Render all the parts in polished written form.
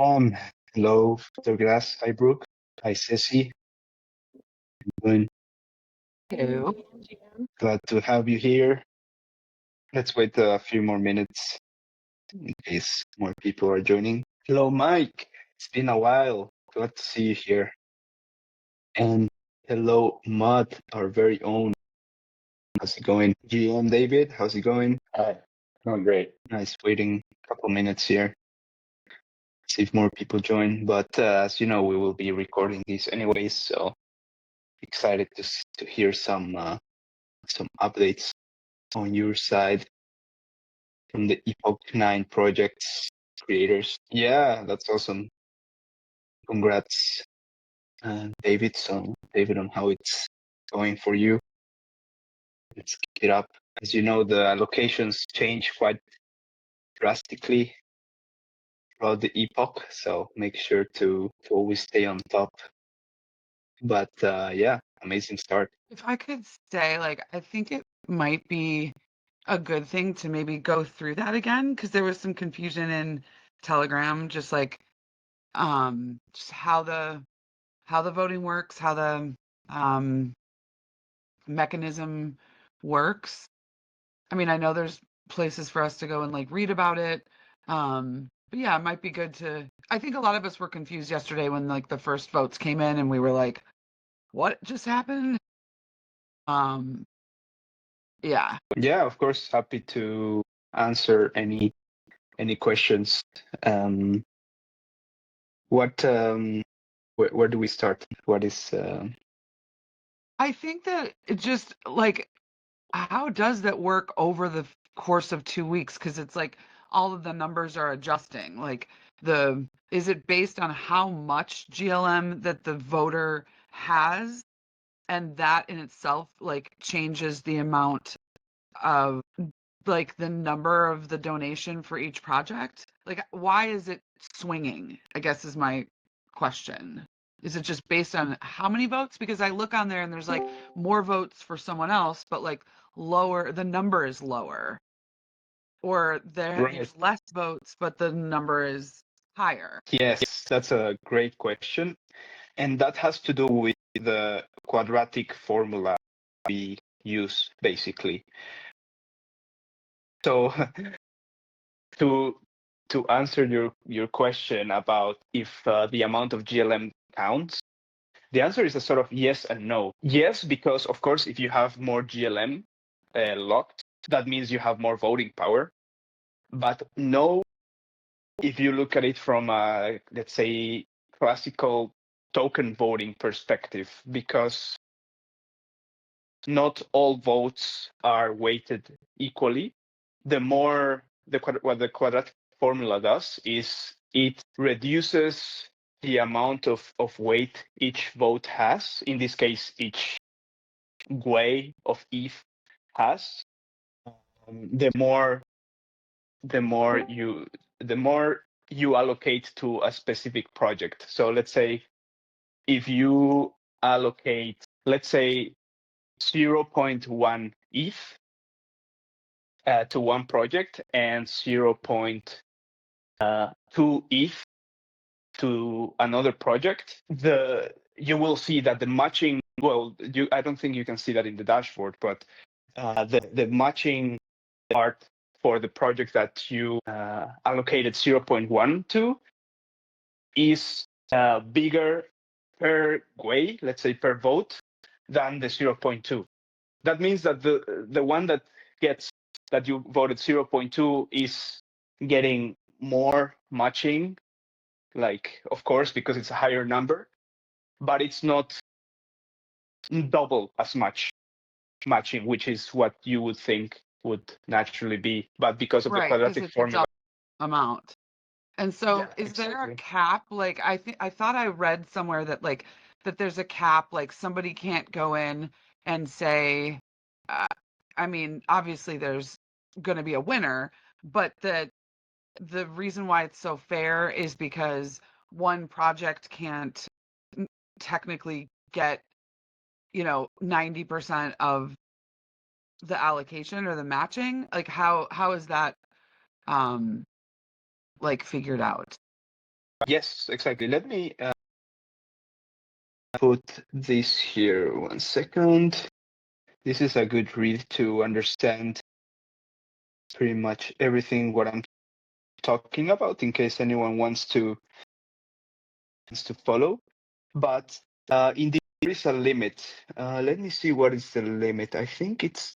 Um, Hello, Dr. Grass. Hi, Brooke. Hi, Ceci. Doing Hello. glad to have you here. Let's wait a few more minutes in case more people are joining. Hello, Mike. It's been a while. Glad to see you here. And hello, Mud, our very own. How's it going? GM David, how's it going? Hi, going great. Nice waiting a couple minutes here. See if more people join. But as you know, we will be recording these anyways, so excited to hear some updates on your side from the Epoch 9 project's creators. Yeah, that's awesome. Congrats, David. So, David, on how it's going for you. Let's kick it up. As you know, the allocations change quite drastically throughout the Epoch, so make sure to always stay on top. But yeah, amazing start. If I could say, I think it might be a good thing to maybe go through that again because there was some confusion in Telegram, just just how the voting works, how the um, mechanism works. I mean, I know there's places for us to go and read about it. But yeah, it might be good to. I think a lot of us were confused yesterday when the first votes came in and we were like, what just happened? Um, yeah. Yeah, of course, happy to answer any questions. What where do we start? What is I think that it just how does that work over the course of 2 weeks? Because it's all of the numbers are adjusting. Is it based on how much GLM that the voter has? And that in itself changes the amount of the number of the donation for each project? Why is it swinging? I guess is my question. Is it just based on how many votes? Because I look on there and there's more votes for someone else, but lower, the number is lower. Or right? there's less votes, but the number is higher. Yes, that's a great question. And that has to do with the quadratic formula we use, basically. So to answer your question about if the amount of GLM counts, the answer is a sort of yes and no. Yes, because of course, if you have more GLM locked, that means you have more voting power. But no, if you look at it from a, let's say, classical token voting perspective, because not all votes are weighted equally. What the quadratic formula does is it reduces the amount of weight each vote has. In this case, each GUI of ETH has. The more you allocate to a specific project. So let's say if you allocate, let's say 0.1 ETH to one project and 0.2 ETH to another project, you will see that the matching. Well, I don't think you can see that in the dashboard, but the matching part for the project that you allocated 0.1 to is bigger per way, let's say per vote, than the 0.2. That means that the one that you voted 0.2 is getting more matching, of course, because it's a higher number, but it's not double as much matching, which is what you would think would naturally be. But because of the Right, because quadratic it's a formula. double amount. And so Yeah, is there a exactly. cap? I thought I read somewhere that that there's a cap, somebody can't go in and say, uh, I mean, obviously there's going to be a winner, but that the reason why it's so fair is because one project can't technically get, 90% of the allocation or the matching. How is that um figured out? Yes, exactly. Let me put this here 1 second. This is a good read to understand pretty much everything what I'm talking about in case anyone wants to follow. But indeed, there is a limit. Let me see what is the limit. I think it's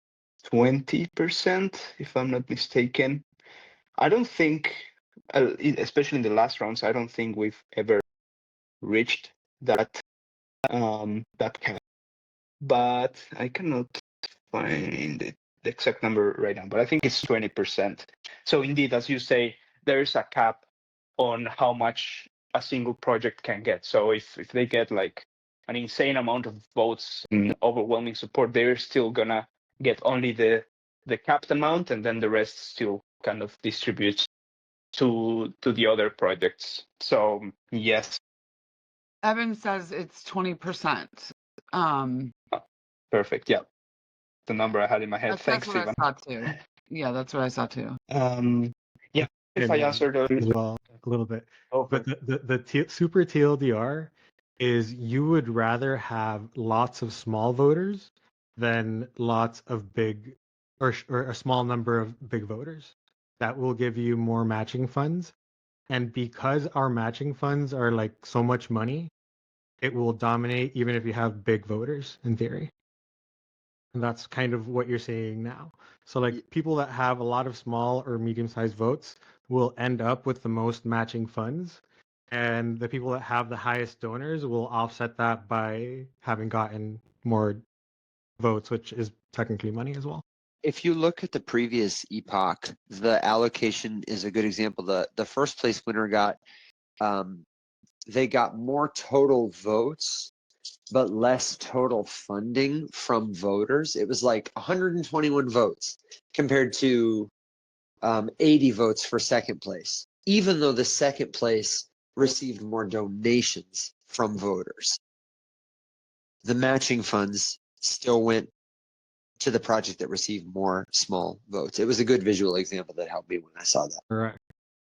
20%, if I'm not mistaken. I don't think, especially in the last rounds, I don't think we've ever reached that that cap. But I cannot find the exact number right now. But I think it's 20%. So indeed, as you say, there is a cap on how much a single project can get. So if they get like an insane amount of votes and overwhelming support, they're still gonna get only the capped amount, and then the rest still kind of distributes to the other projects. So yes. Evan says it's 20%. Perfect. Yeah, the number I had in my head. That's Thanks, what I Ivan. saw too. Yeah, that's what I saw too. Yeah, if I answered as well a little bit. over. But the super TLDR is you would rather have lots of small voters than lots of big or a small number of big voters. That will give you more matching funds. And because our matching funds are like so much money, it will dominate even if you have big voters in theory. And that's kind of what you're seeing now. So like people that have a lot of small or medium-sized votes will end up with the most matching funds. And the people that have the highest donors will offset that by having gotten more votes, which is technically money as well. If you look at the previous Epoch, the allocation is a good example. The first place winner got they got more total votes, but less total funding from voters. It was like 121 votes compared to 80 votes for second place, even though the second place received more donations from voters. The matching funds still went to the project that received more small votes. It was a good visual example that helped me when I saw that. Correct.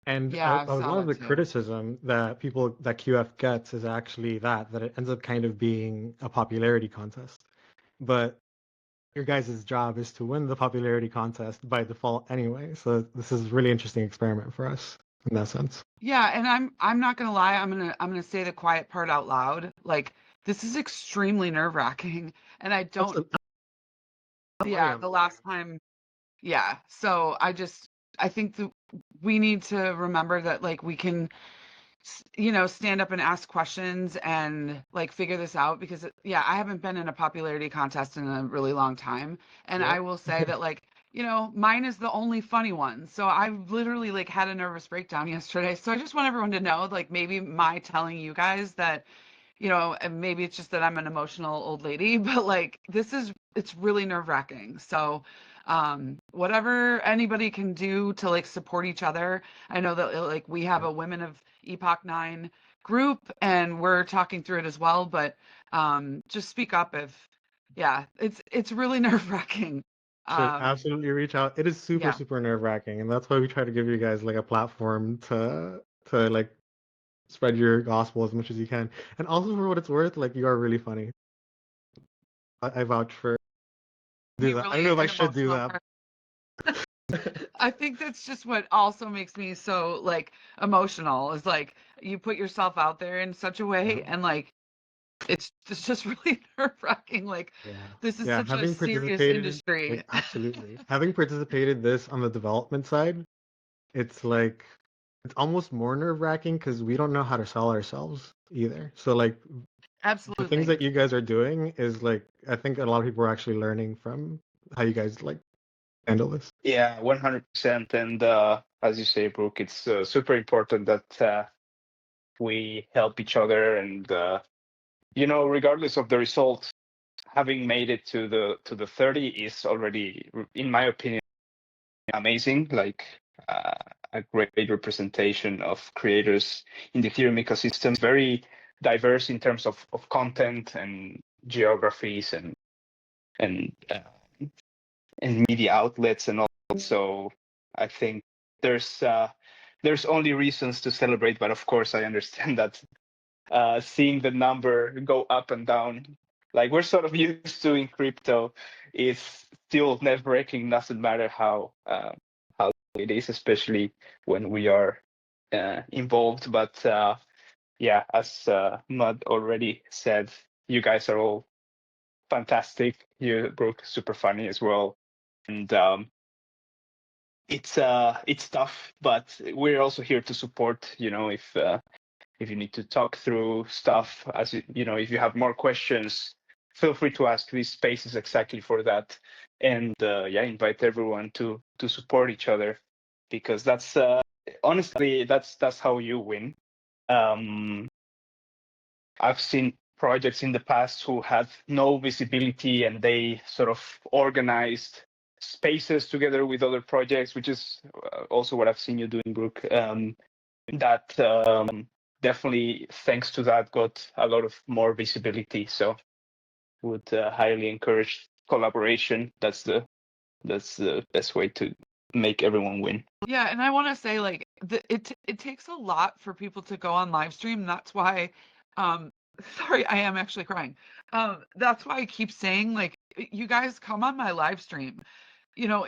And Yeah, I a saw lot of that the too. criticism that QF gets is actually that it ends up kind of being a popularity contest. But your guys' job is to win the popularity contest by default anyway. So this is a really interesting experiment for us in that sense. Yeah, and I'm not gonna lie, I'm gonna say the quiet part out loud. Like, this is extremely nerve-wracking, and I don't. Yeah, the last time. Yeah, so I think that we need to remember that like we can, stand up and ask questions and like figure this out because yeah, I haven't been in a popularity contest in a really long time, and I will say that like. Mine is the only funny one. So I literally like had a nervous breakdown yesterday. So I just want everyone to know, like maybe my telling you guys that, and maybe it's just that I'm an emotional old lady, but like it's really nerve-wracking. So whatever anybody can do to like support each other. I know that like we have a Women of Epoch 9 group and we're talking through it as well, but just speak up if yeah, it's really nerve-wracking. Should absolutely reach out. It is super, Yeah. super nerve-wracking, and that's why we try to give you guys like a platform to like spread your gospel as much as you can. And also for what it's worth, like you are really funny. I vouch for do that. I don't know if I should do that. I think that's just what also makes me so like emotional is like you put yourself out there in such a way and like it's just really nerve-wracking. Like this is such a Having serious participated industry. like absolutely. Having participated this on the development side, it's like it's almost more nerve-wracking because we don't know how to sell ourselves either. So like Absolutely. the things that you guys are doing is like I think a lot of people are actually learning from how you guys like handle this. Yeah, 100%. And as you say, Brooke, it's super important that we help each other. And regardless of the result, having made it to the 30 is already, in my opinion, amazing. Like a great representation of creators in the Ethereum ecosystem. Very diverse in terms of content and geographies and media outlets and all. So I think there's there's only reasons to celebrate. But of course, I understand that seeing the number go up and down, like we're sort of used to in crypto, is still nerve-wracking. Doesn't matter how it is, especially when we are involved. But yeah, as Mud already said, you guys are all fantastic. You, Brooke, super funny as well, and it's tough, but we're also here to support. You know, if you need to talk through stuff, as you know, if you have more questions, feel free to ask. This space is exactly for that, and yeah, invite everyone to support each other, because that's honestly that's how you win. I've seen projects in the past who had no visibility, and they sort of organized spaces together with other projects, which is also what I've seen you doing, Brooke. That definitely, thanks to that, got a lot of more visibility. So would highly encourage collaboration. That's the best way to make everyone win. Yeah, and I want to say, like, it takes a lot for people to go on live stream. That's why, sorry, I am actually crying. That's why I keep saying, like, you guys come on my live stream. You know,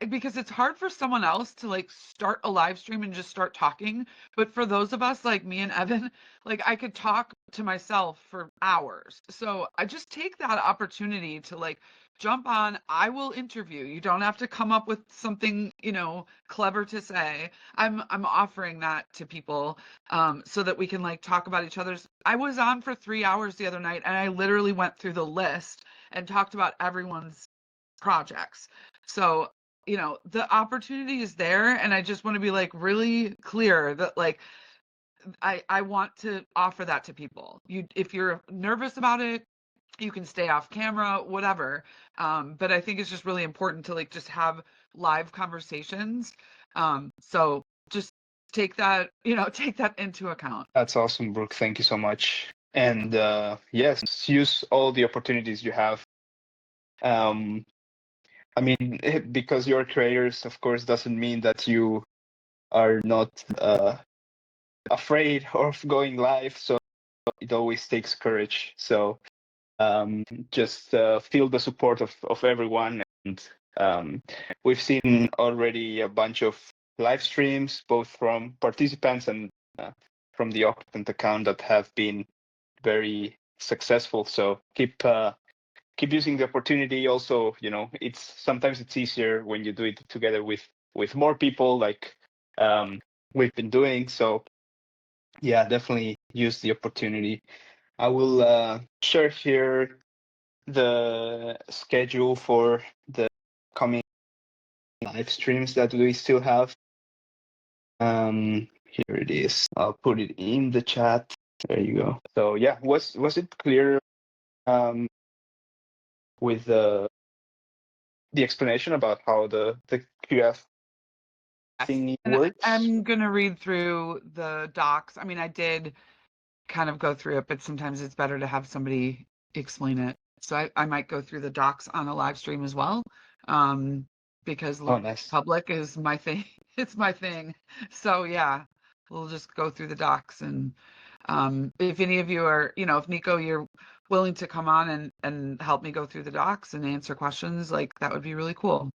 because it's hard for someone else to like start a live stream and just start talking. But for those of us like me and Evan, like I could talk to myself for hours. So I just take that opportunity to like jump on. I will interview. You don't have to come up with something, you know, clever to say. I'm offering that to people so that we can like talk about each other's. I was on for 3 hours the other night and I literally went through the list and talked about everyone's projects. So, you know, the opportunity is there, and I just want to be like really clear that like I want to offer that to people. You, if you're nervous about it, you can stay off camera, whatever. But I think it's just really important to like just have live conversations. So just take that, you know, take that into account. That's awesome, Brooke. Thank you so much. And yes, use all the opportunities you have. I mean, because you're creators, of course, doesn't mean that you are not afraid of going live. So it always takes courage. So just feel the support of everyone. And we've seen already a bunch of live streams, both from participants and from the Octant account, that have been very successful. So keep using the opportunity. Also, you know, sometimes it's easier when you do it together with more people, like we've been doing. So yeah, definitely use the opportunity. I will share here the schedule for the coming live streams that we still have. Here it is. I'll put it in the chat. There you go. So yeah, was it clear with the explanation about how the QF thing And works? I'm gonna read through the docs. I mean, I did kind of go through it, but sometimes it's better to have somebody explain it. So I might go through the docs on a live stream as well, because Nice. public is my thing. It's my thing. So yeah, we'll just go through the docs. And if any of you are, you know, if Nico, you're willing to come on and help me go through the docs and answer questions, like that would be really cool.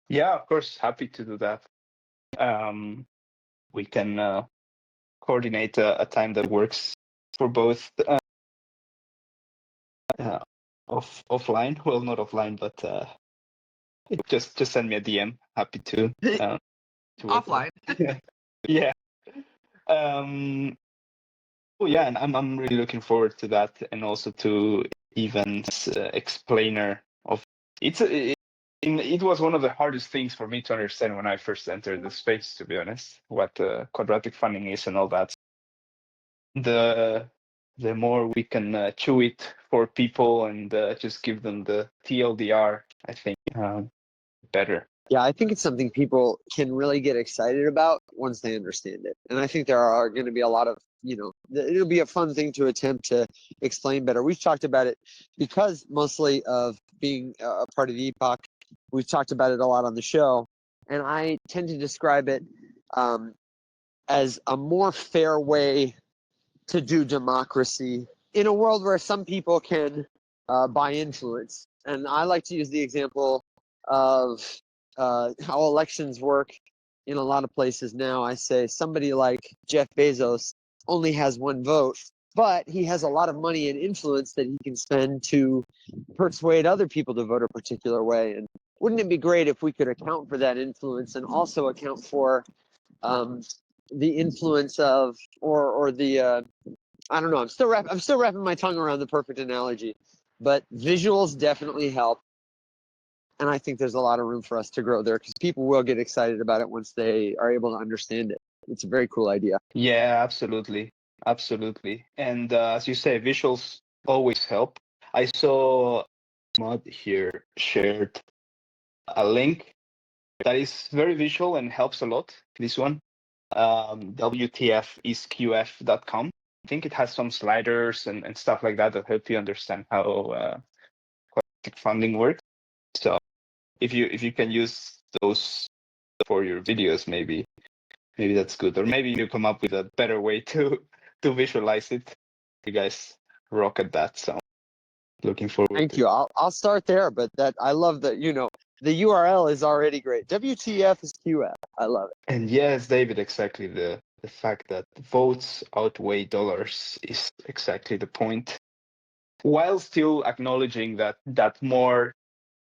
Yeah, of course, happy to do that. We can coordinate a time that works for both. Offline, well, not offline, but just send me a DM. Happy to work Offline. yeah. Oh yeah, and I'm really looking forward to that, and also to Evan's explainer of it was one of the hardest things for me to understand when I first entered the space, to be honest, what quadratic funding is and all that. The more we can chew it for people and just give them the TLDR, I think better. Yeah, I think it's something people can really get excited about once they understand it. And I think there are going to be a lot of, you know, it'll be a fun thing to attempt to explain better. We've talked about it because mostly of being a part of the Epoch. We've talked about it a lot on the show. And I tend to describe it as a more fair way to do democracy in a world where some people can buy influence. And I like to use the example of how elections work in a lot of places now. I say somebody like Jeff Bezos only has one vote, but he has a lot of money and influence that he can spend to persuade other people to vote a particular way. And wouldn't it be great if we could account for that influence and also account for the influence of or the I don't know. I'm still wrapping my tongue around the perfect analogy, but visuals definitely help, and I think there's a lot of room for us to grow there because people will get excited about it once they are able to understand it. It's a very cool idea. Yeah, absolutely. Absolutely. And as you say, visuals always help. I saw Mod here shared a link that is very visual and helps a lot. This one, WTFisQF.com. I think it has some sliders and stuff like that that help you understand how quadratic funding works. So if you can use those for your videos, maybe that's good. Or maybe you come up with a better way to visualize it. You guys rock at that. So looking forward. Thank you. I'll start there, but that I love that the URL is already great. WTF is QF. I love it. And yes, David, exactly the fact that votes outweigh dollars is exactly the point. While still acknowledging that more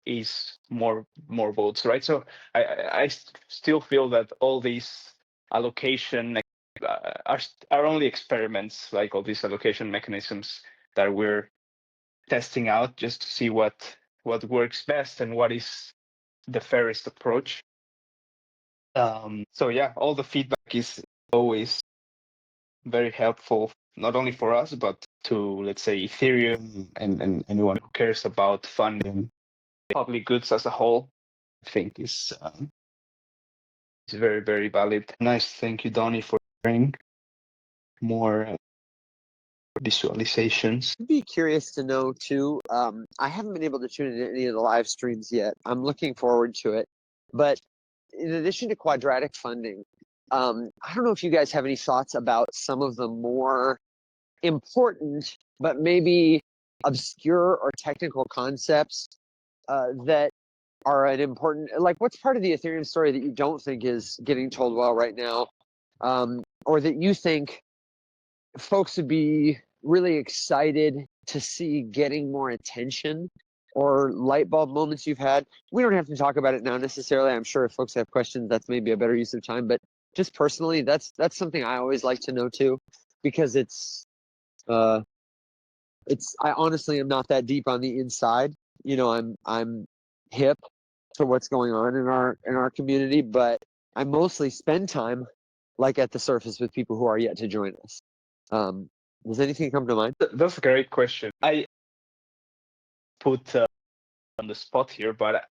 is more votes, right? So I still feel that all these allocation are only experiments, like all these allocation mechanisms that we're testing out just to see what works best and what is the fairest approach. So yeah, all the feedback is always very helpful, not only for us, but to, let's say, Ethereum and anyone who cares about funding public goods as a whole. I think is very, very valid. Nice. Thank you, Donnie, for sharing more visualizations. I'd be curious to know too. I haven't been able to tune into any of the live streams yet. I'm looking forward to it. But in addition to quadratic funding, I don't know if you guys have any thoughts about some of the more important but maybe obscure or technical concepts that are an important, like what's part of the Ethereum story that you don't think is getting told well right now, or that you think folks would be really excited to see getting more attention, or light bulb moments you've had? We don't have to talk about it now necessarily. I'm sure if folks have questions, that's maybe a better use of time. But just personally, that's something I always like to know too, because I honestly am not that deep on the inside. I'm hip to what's going on in our community, but I mostly spend time like at the surface with people who are yet to join us. Does anything come to mind? That's a great question. I put on the spot here, but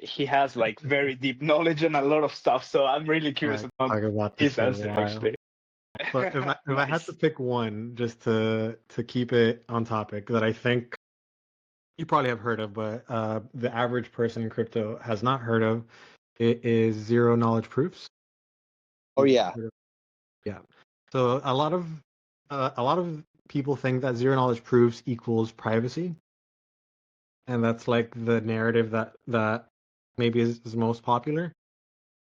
he has like very deep knowledge and a lot of stuff. So I'm really curious about his answer actually. But if I had to pick one just to keep it on topic that I think you probably have heard of, but the average person in crypto has not heard of, it is zero knowledge proofs. Oh yeah. Yeah. So a lot of people think that zero knowledge proofs equals privacy. And that's like the narrative that maybe is most popular.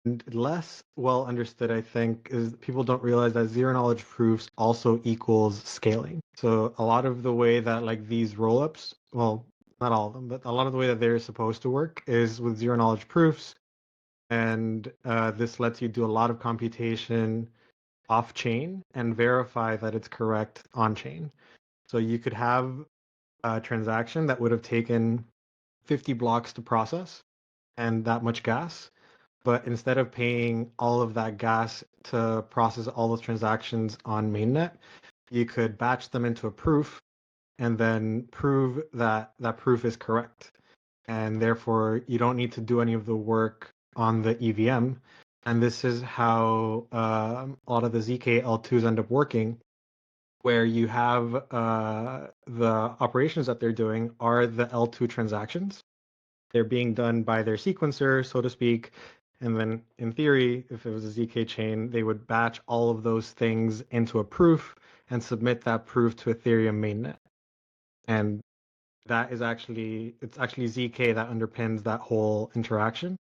And less well understood, I think, is people don't realize that zero knowledge proofs also equals scaling. So a lot of the way that like these rollups, well, not all of them, but a lot of the way that they're supposed to work is with zero knowledge proofs. And this lets you do a lot of computation off chain and verify that it's correct on chain. So you could have a transaction that would have taken 50 blocks to process and that much gas. But instead of paying all of that gas to process all those transactions on mainnet, you could batch them into a proof and then prove that that proof is correct. And therefore, you don't need to do any of the work on the EVM. And this is how a lot of the ZK L2s end up working, where you have the operations that they're doing are the L2 transactions. They're being done by their sequencer, so to speak, And then in theory, if it was a ZK chain, they would batch all of those things into a proof and submit that proof to Ethereum mainnet. And that is it's actually ZK that underpins that whole interaction.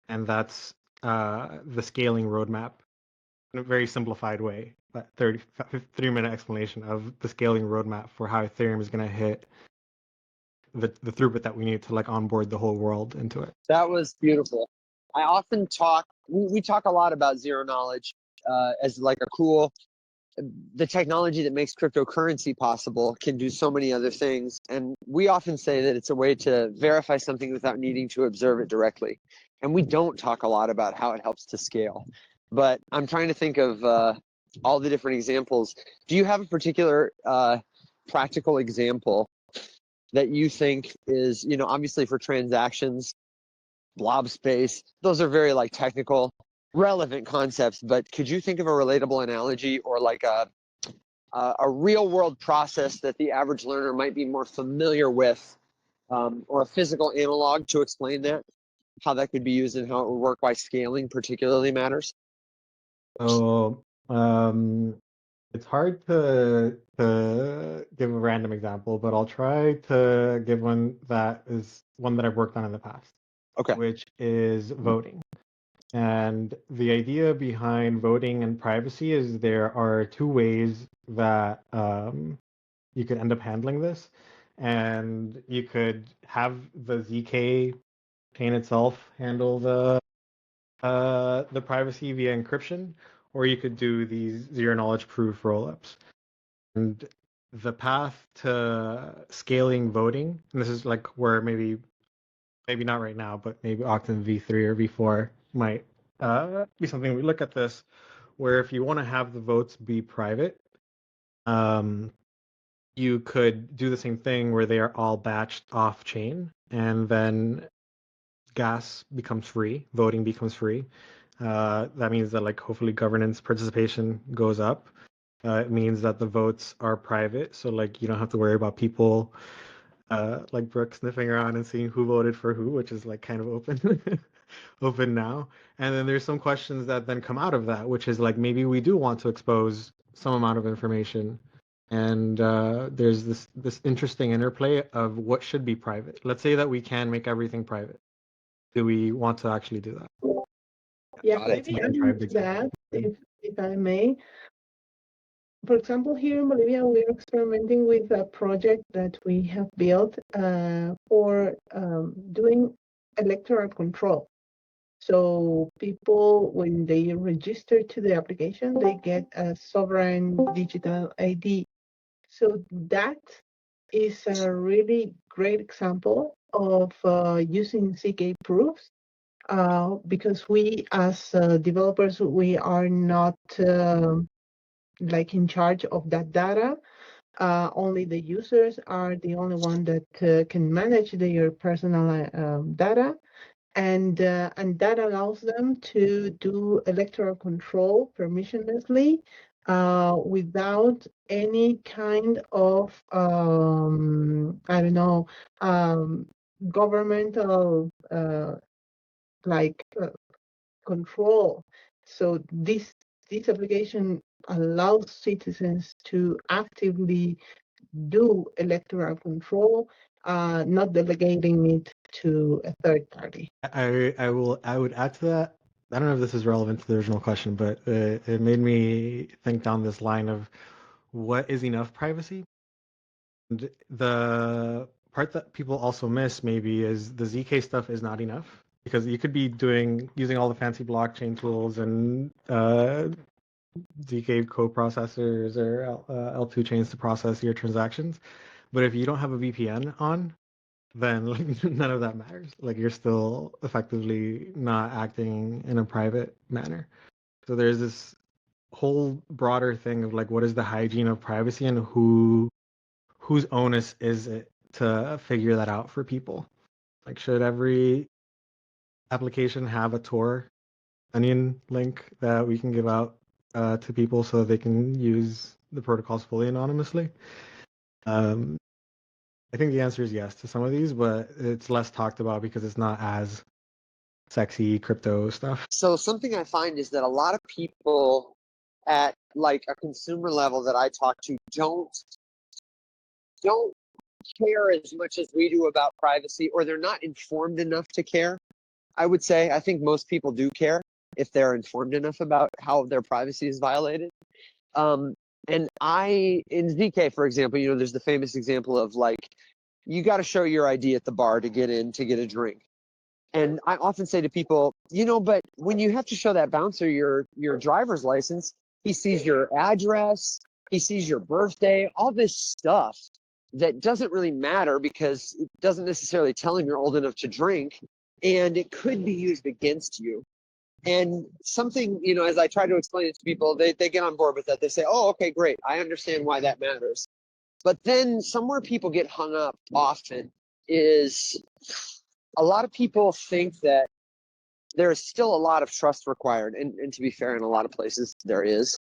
And that's the scaling roadmap in a very simplified way. That 3-minute explanation of the scaling roadmap for how Ethereum is going to hit the throughput that we need to like onboard the whole world into it. That was beautiful. I often we talk a lot about zero knowledge as like a cool, the technology that makes cryptocurrency possible can do so many other things. And we often say that it's a way to verify something without needing to observe it directly. And we don't talk a lot about how it helps to scale. But I'm trying to think of all the different examples. Do you have a particular practical example that you think is, obviously for transactions, blob space, those are very like technical, relevant concepts, but could you think of a relatable analogy or like a real world process that the average learner might be more familiar with, or a physical analog to explain that, how that could be used and how it would work, why scaling particularly matters? So it's hard to give a random example, but I'll try to give one that is one that I've worked on in the past, Okay. which is voting. And the idea behind voting and privacy is there are two ways that you could end up handling this. And you could have the ZK chain itself handle the privacy via encryption, or you could do these zero knowledge proof rollups. And the path to scaling voting, and this is like where maybe not right now, but maybe Octant V3 or V4 might be something we look at this, where if you want to have the votes be private, you could do the same thing where they are all batched off chain, and then gas becomes free, voting becomes free. That means that like hopefully governance participation goes up. It means that the votes are private, so like you don't have to worry about people like Brooke sniffing around and seeing who voted for who, which is like kind of open open now. And then there's some questions that then come out of that, which is like maybe we do want to expose some amount of information. And there's this interesting interplay of what should be private. Let's say that we can make everything private. Do we want to actually do that? Yeah, Got it. maybe Like a adding private to example. that, if I may. For example, here in Bolivia, we're experimenting with a project that we have built for doing electoral control. So people, when they register to the application, they get a sovereign digital ID. So that is a really great example of using CK proofs because we as developers, we are not like in charge of that data. Only the users are the only one that can manage their personal data. And that allows them to do electoral control permissionlessly without any kind of, I don't know, governmental control. So this application allows citizens to actively do electoral control, not delegating it to a third party. I would add to that. I don't know if this is relevant to the original question, but it made me think down this line of what is enough privacy. And the part that people also miss maybe is the ZK stuff is not enough because you could be using all the fancy blockchain tools and ZK co-processors or L2 chains to process your transactions. But if you don't have a VPN on, then like none of that matters. Like you're still effectively not acting in a private manner. So there's this whole broader thing of like what is the hygiene of privacy and whose onus is it to figure that out for people? Like should every application have a Tor onion link that we can give out to people so they can use the protocols fully anonymously? I think the answer is yes to some of these, but it's less talked about because it's not as sexy crypto stuff. So something I find is that a lot of people at like a consumer level that I talk to don't care as much as we do about privacy, or they're not informed enough to care. I would say I think most people do care if they're informed enough about how their privacy is violated. Um, and in ZK, for example, there's the famous example of like, you got to show your ID at the bar to get in to get a drink. And I often say to people, but when you have to show that bouncer your driver's license, he sees your address, he sees your birthday, all this stuff that doesn't really matter because it doesn't necessarily tell him you're old enough to drink, and it could be used against you. And something, as I try to explain it to people, they get on board with that. They say, oh, okay, great. I understand why that matters. But then somewhere people get hung up often is a lot of people think that there is still a lot of trust required. And to be fair, in a lot of places there is.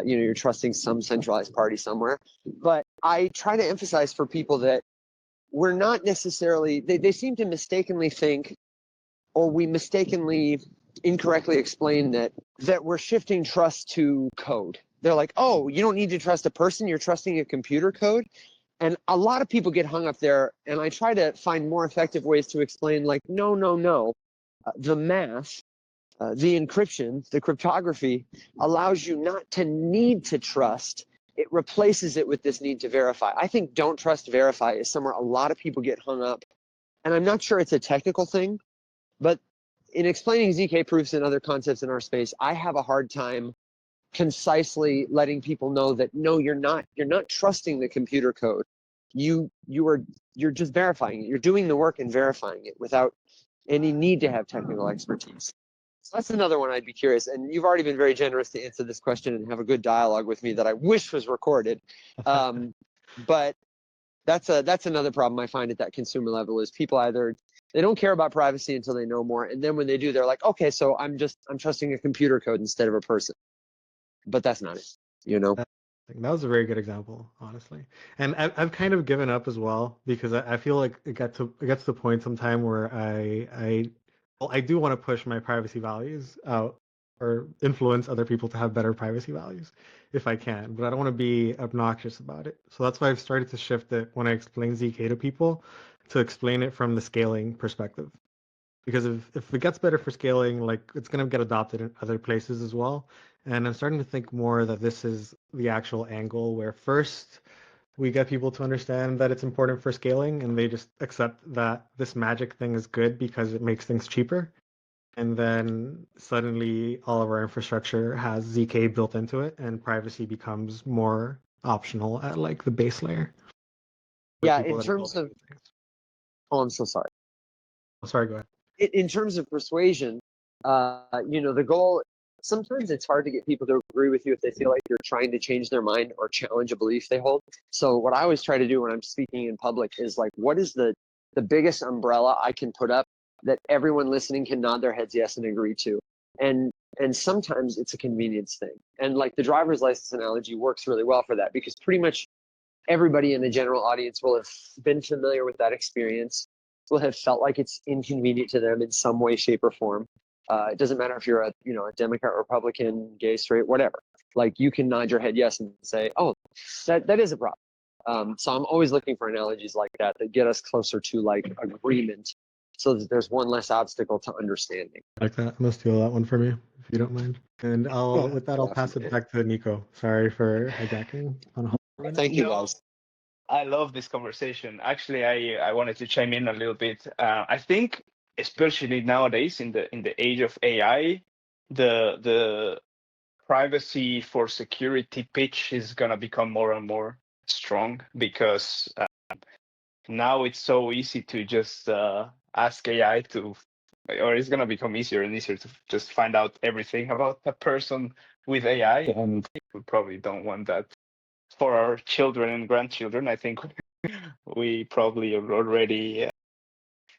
You're trusting some centralized party somewhere. But I try to emphasize for people that we're not necessarily, they seem to mistakenly think, or we mistakenly incorrectly explain that we're shifting trust to code. They're like, oh, you don't need to trust a person, you're trusting a computer code. And a lot of people get hung up there, and I try to find more effective ways to explain, like, no. The math, the encryption, the cryptography allows you not to need to trust. It replaces it with this need to verify. I think don't trust, verify is somewhere a lot of people get hung up. And I'm not sure it's a technical thing, but in explaining ZK proofs and other concepts in our space, I have a hard time concisely letting people know that no, you're not trusting the computer code. You're just verifying it. You're doing the work and verifying it without any need to have technical expertise. So that's another one I'd be curious. And you've already been very generous to answer this question and have a good dialogue with me that I wish was recorded. But that's another problem I find at that consumer level is people either they don't care about privacy until they know more, and then when they do, they're like, okay, so I'm trusting a computer code instead of a person. But that's not it, That was a very good example, honestly. And I've kind of given up as well because I feel like it gets to the point sometime where I do want to push my privacy values out or influence other people to have better privacy values if I can, but I don't want to be obnoxious about it. So that's why I've started to shift it when I explain ZK to people to explain it from the scaling perspective. Because if it gets better for scaling, like it's going to get adopted in other places as well. And I'm starting to think more that this is the actual angle where first we get people to understand that it's important for scaling and they just accept that this magic thing is good because it makes things cheaper. And then suddenly all of our infrastructure has ZK built into it and privacy becomes more optional at like the base layer. Yeah, in terms of, oh, I'm so sorry. Oh, sorry, go ahead. In terms of persuasion, the goal, sometimes it's hard to get people to agree with you if they feel like you're trying to change their mind or challenge a belief they hold. So what I always try to do when I'm speaking in public is like, what is the biggest umbrella I can put up that everyone listening can nod their heads yes and agree to? And sometimes it's a convenience thing. And like the driver's license analogy works really well for that because pretty much everybody in the general audience will have been familiar with that experience, will have felt like it's inconvenient to them in some way, shape, or form. It doesn't matter if you're a Democrat, Republican, gay, straight, whatever. Like you can nod your head yes and say, oh, that is a problem. So I'm always looking for analogies like that get us closer to like agreement so that there's one less obstacle to understanding. Like that. I'm gonna steal that one from you, if you don't mind. And with that, I'll pass it back to Nico. Sorry for hijacking. Thank you, guys. I love this conversation. Actually, I wanted to chime in a little bit. I think, especially nowadays in the age of AI, the privacy for security pitch is gonna become more and more strong because now it's so easy to just ask AI to, or it's gonna become easier and easier to just find out everything about a person with AI, and we probably don't want that for our children and grandchildren. I think we probably are already,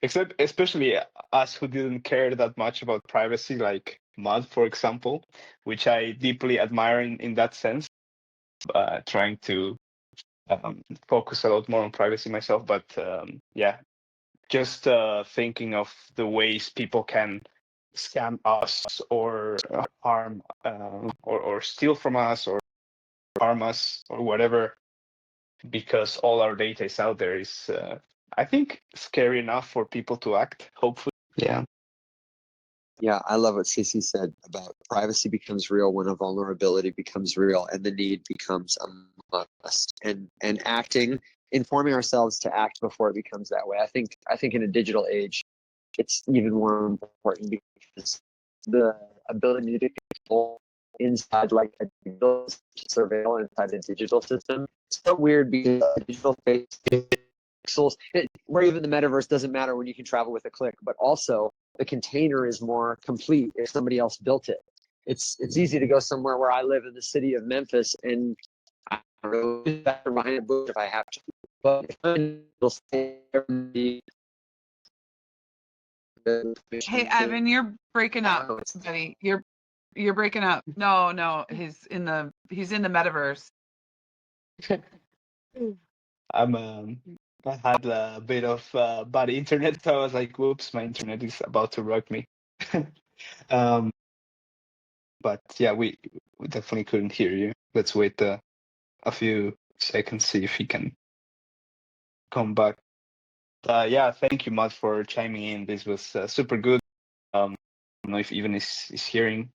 except especially us who didn't care that much about privacy, like Mud, for example, which I deeply admire in that sense, trying to focus a lot more on privacy myself. But yeah, just thinking of the ways people can scam us or harm or steal from us or harm us or whatever, because all our data is out there, is I think scary enough for people to act, hopefully. Yeah. Yeah, I love what Sissy said about privacy becomes real when a vulnerability becomes real and the need becomes a must. And acting, informing ourselves to act before it becomes that way. I think in a digital age, it's even more important because the ability to control inside like a digital surveil inside a digital system. It's so weird because a digital space pixels, where even the metaverse doesn't matter when you can travel with a click, but also the container is more complete if somebody else built it. It's easy to go somewhere where I live in the city of Memphis and I don't know back behind a bush if I have to. But if it'll stay Hey, Evan, you're breaking up, buddy. You're breaking up. No, he's in the metaverse. I had a bit of bad internet, so I was like, "Whoops, my internet is about to rock me." But yeah, we definitely couldn't hear you. Let's wait a few seconds, see if he can come back. Yeah, thank you, Matt, for chiming in. This was super good. I don't know if even is hearing.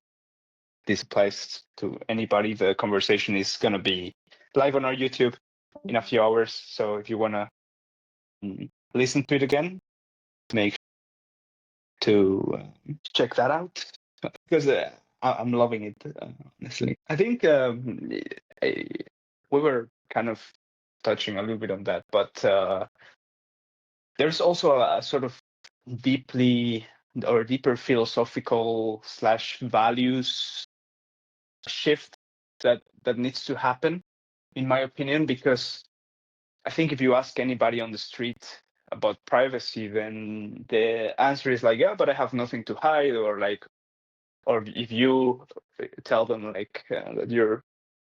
This applies to anybody. The conversation is gonna be live on our YouTube in a few hours. So if you wanna listen to it again, make sure to check that out, because I'm loving it, honestly. I think we were kind of touching a little bit on that, but there's also a sort of deeper philosophical / values shift that needs to happen, in my opinion, because I think if you ask anybody on the street about privacy, then the answer is like, yeah, but I have nothing to hide, or if you tell them that you're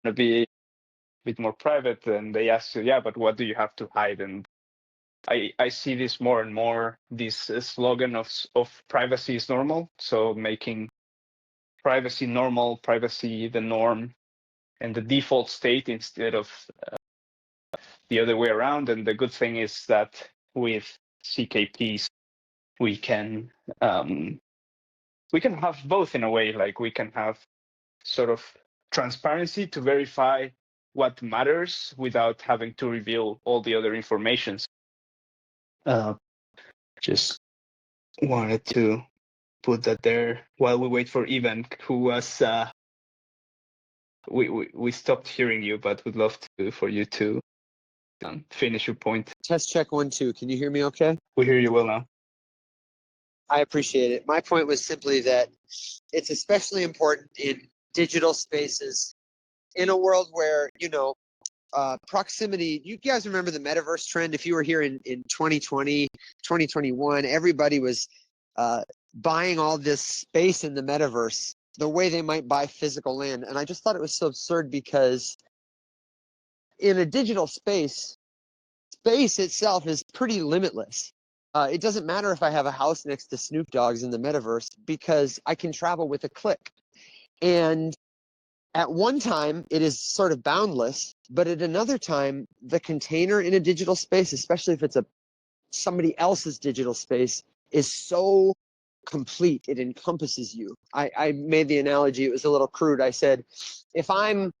gonna be a bit more private, then they ask you, yeah, but what do you have to hide? And I see this more and more, this slogan of privacy is normal, so making privacy normal, privacy the norm and the default state instead of the other way around. And the good thing is that with CKPs, we can have both in a way. Like we can have sort of transparency to verify what matters without having to reveal all the other information. Just wanted to put that there while we wait for Ivan, who was we stopped hearing you, but would love for you to finish your point. Test check 1 2. Can you hear me okay? We hear you well now. I appreciate it. My point was simply that it's especially important in digital spaces in a world where, proximity. You guys remember the metaverse trend? If you were here in 2020, 2021, everybody was buying all this space in the metaverse the way they might buy physical land. And I just thought it was so absurd because in a digital space itself is pretty limitless. It doesn't matter if I have a house next to Snoop Dogg's in the metaverse because I can travel with a click. And at one time, it is sort of boundless, but at another time, the container in a digital space, especially if it's somebody else's digital space, is so complete. It encompasses you. I made the analogy, it was a little crude. I said, if I'm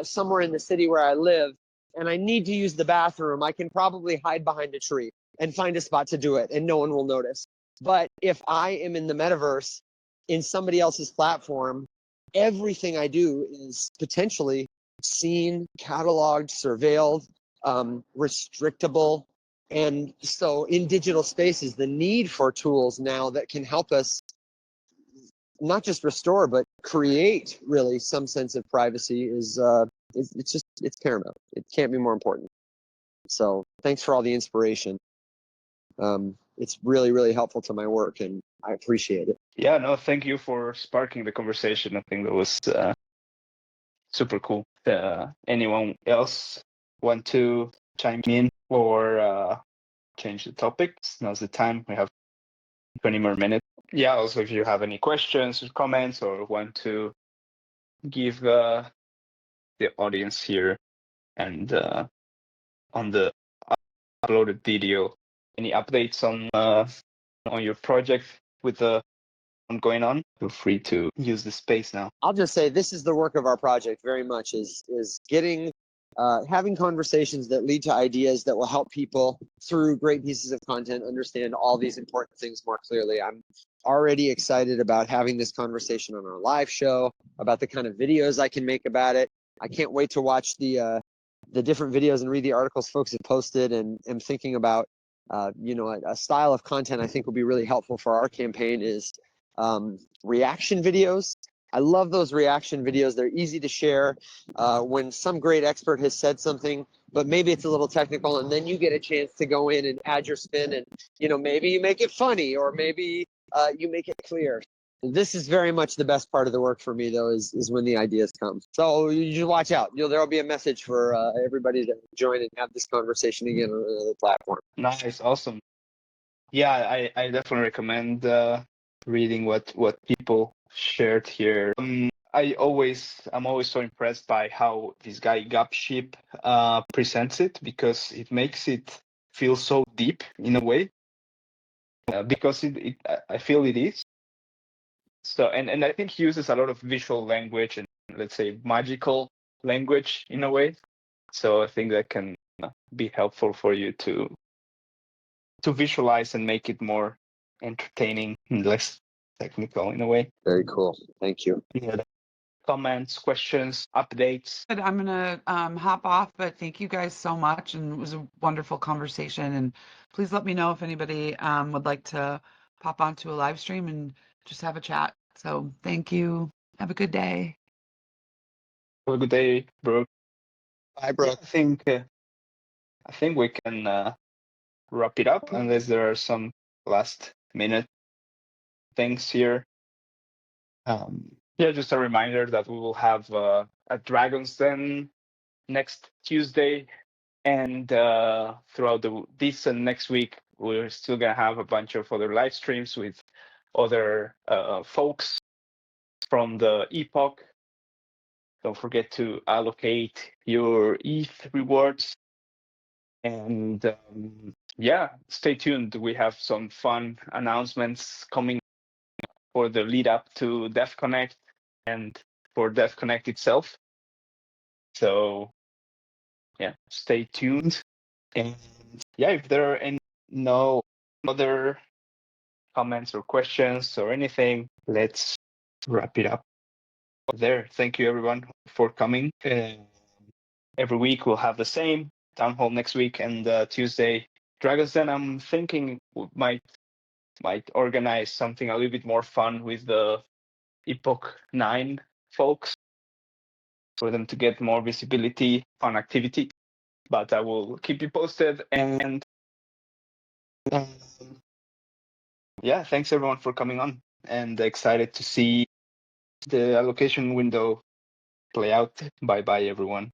somewhere in the city where I live and I need to use the bathroom, I can probably hide behind a tree and find a spot to do it and no one will notice. But if I am in the metaverse in somebody else's platform, everything I do is potentially seen, cataloged, surveilled, restrictable. And so in digital spaces, the need for tools now that can help us not just restore, but create really some sense of privacy is it's paramount. It can't be more important. So thanks for all the inspiration. It's really, really helpful to my work and I appreciate it. Yeah, no, thank you for sparking the conversation. I think that was super cool. Anyone else want to chime in or change the topic? Now's the time. We have 20 more minutes. Yeah, also if you have any questions or comments or want to give the audience here and on the uploaded video any updates on your project with the going on, feel free to use the space now. I'll just say this is the work of our project very much is getting having conversations that lead to ideas that will help people through great pieces of content understand all these important things more clearly. I'm already excited about having this conversation on our live show, about the kind of videos I can make about it. I can't wait to watch the different videos and read the articles folks have posted, and am thinking about a style of content I think will be really helpful for our campaign is reaction videos. I love those reaction videos. They're easy to share when some great expert has said something, but maybe it's a little technical, and then you get a chance to go in and add your spin, and maybe you make it funny, or maybe you make it clear. This is very much the best part of the work for me, though, is when the ideas come. So you just watch out. There'll be a message for everybody to join and have this conversation again on another platform. Nice, awesome. Yeah, I definitely recommend reading what people shared here. I'm always so impressed by how this guy Gapship presents it, because it makes it feel so deep in a way, because I feel it is. So and I think he uses a lot of visual language and, let's say, magical language in a way. So I think that can be helpful for you to visualize and make it more entertaining and less technical in a way. Very cool. Thank you. Yeah. Comments, questions, updates. I'm gonna hop off, but thank you guys so much, and it was a wonderful conversation. And please let me know if anybody would like to pop onto a live stream and just have a chat. So thank you. Have a good day. Have a good day, Brooke. Bye, Brooke. Yeah, I think we can wrap it up, unless there are some last minute things here. Yeah, just a reminder that we will have a Dragon's Den next Tuesday, and throughout this and next week, we're still gonna have a bunch of other live streams with other folks from the Epoch. Don't forget to allocate your ETH rewards, and yeah, stay tuned. We have some fun announcements coming for the lead up to DEF Connect and for DEF Connect itself. So yeah, stay tuned. And yeah, if there are no other comments or questions or anything, let's wrap it up there. Thank you everyone for coming. Every week we'll have the same town hall next week, and Tuesday Dragon's Den. I'm thinking we might organize something a little bit more fun with the Epoch 9 folks, for them to get more visibility on activity. But I will keep you posted. And yeah, thanks everyone for coming on, and excited to see the allocation window play out. Bye bye everyone.